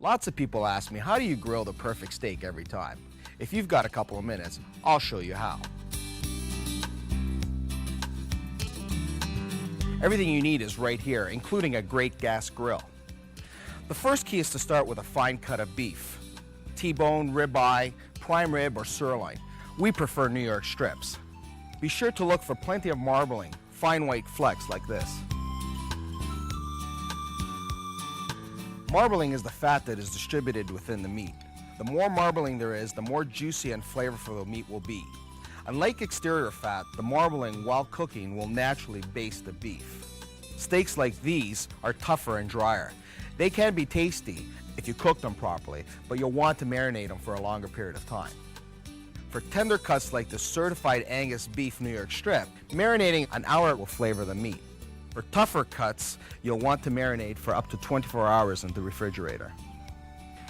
Lots of people ask me, how do you grill the perfect steak every time? If you've got a couple of minutes, I'll show you how. Everything you need is right here, including a great gas grill. The first key is to start with a fine cut of beef. T-bone, ribeye, prime rib, or sirloin. We prefer New York strips. Be sure to look for plenty of marbling, fine white flecks like this. Marbling is the fat that is distributed within the meat. The more marbling there is, the more juicy and flavorful the meat will be. Unlike exterior fat, the marbling while cooking will naturally baste the beef. Steaks like these are tougher and drier. They can be tasty if you cook them properly, but you'll want to marinate them for a longer period of time. For tender cuts like the certified Angus beef New York strip, marinating an hour will flavor the meat. For tougher cuts, you'll want to marinate for up to 24 hours in the refrigerator.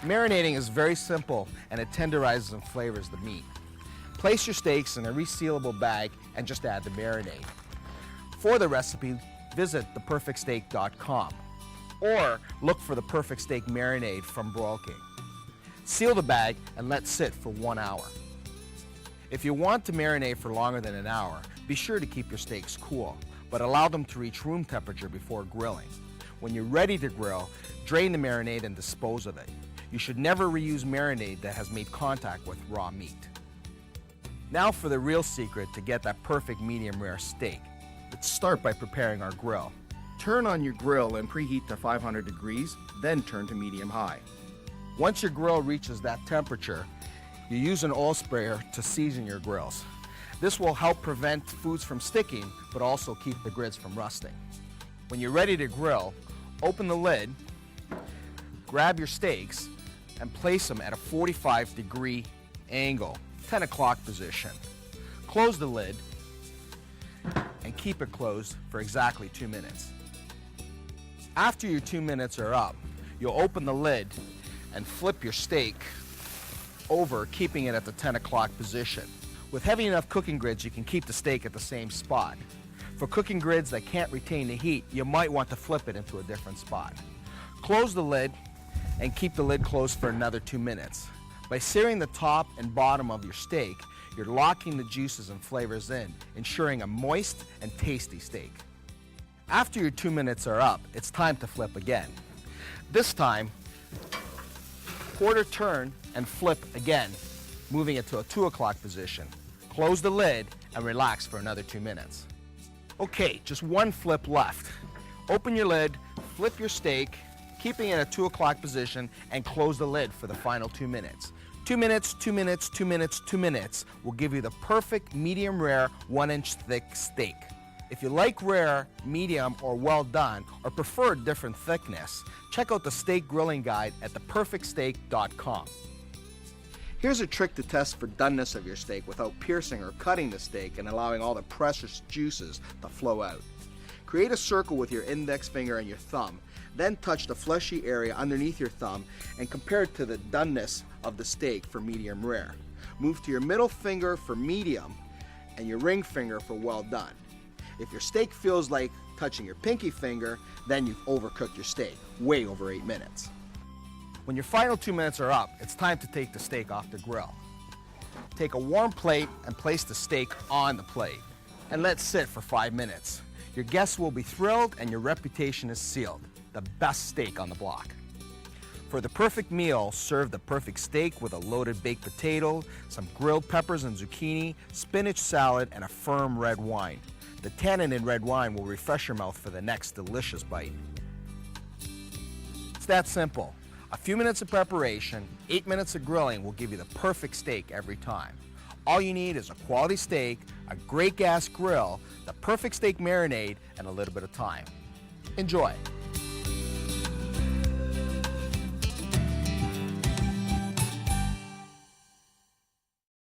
Marinating is very simple and it tenderizes and flavors the meat. Place your steaks in a resealable bag and just add the marinade. For the recipe, visit theperfectsteak.com or look for the Perfect Steak Marinade from Broilking. Seal the bag and let sit for 1 hour. If you want to marinate for longer than an hour, be sure to keep your steaks cool, but allow them to reach room temperature before grilling. When you're ready to grill, drain the marinade and dispose of it. You should never reuse marinade that has made contact with raw meat. Now for the real secret to get that perfect medium rare steak. Let's start by preparing our grill. Turn on your grill and preheat to 500 degrees, then turn to medium high. Once your grill reaches that temperature, you use an oil sprayer to season your grills. This will help prevent foods from sticking, but also keep the grids from rusting. When you're ready to grill, open the lid, grab your steaks, and place them at a 45-degree angle, 10 o'clock position. Close the lid and keep it closed for exactly 2 minutes. After your 2 minutes are up, you'll open the lid and flip your steak over, keeping it at the 10 o'clock position. With heavy enough cooking grids, you can keep the steak at the same spot. For cooking grids that can't retain the heat, you might want to flip it into a different spot. Close the lid and keep the lid closed for another 2 minutes. By searing the top and bottom of your steak, you're locking the juices and flavors in, ensuring a moist and tasty steak. After your 2 minutes are up, it's time to flip again. This time, quarter turn and flip again, moving it to a 2 o'clock position. Close the lid and relax for another 2 minutes. Okay, just one flip left. Open your lid, flip your steak, keeping it at 2 o'clock position, and close the lid for the final 2 minutes. 2 minutes, 2 minutes, 2 minutes, 2 minutes will give you the perfect medium rare 1-inch thick steak. If you like rare, medium, or well done, or prefer a different thickness, check out the steak grilling guide at theperfectsteak.com. Here's a trick to test for doneness of your steak without piercing or cutting the steak and allowing all the precious juices to flow out. Create a circle with your index finger and your thumb, then touch the fleshy area underneath your thumb and compare it to the doneness of the steak for medium rare. Move to your middle finger for medium and your ring finger for well done. If your steak feels like touching your pinky finger, then you've overcooked your steak, way over 8 minutes. When your final 2 minutes are up, it's time to take the steak off the grill. Take a warm plate and place the steak on the plate and let it sit for 5 minutes. Your guests will be thrilled and your reputation is sealed. The best steak on the block. For the perfect meal, serve the perfect steak with a loaded baked potato, some grilled peppers and zucchini, spinach salad, and a firm red wine. The tannin in red wine will refresh your mouth for the next delicious bite. It's that simple. A few minutes of preparation, 8 minutes of grilling will give you the perfect steak every time. All you need is a quality steak, a great gas grill, the perfect steak marinade, and a little bit of time. Enjoy.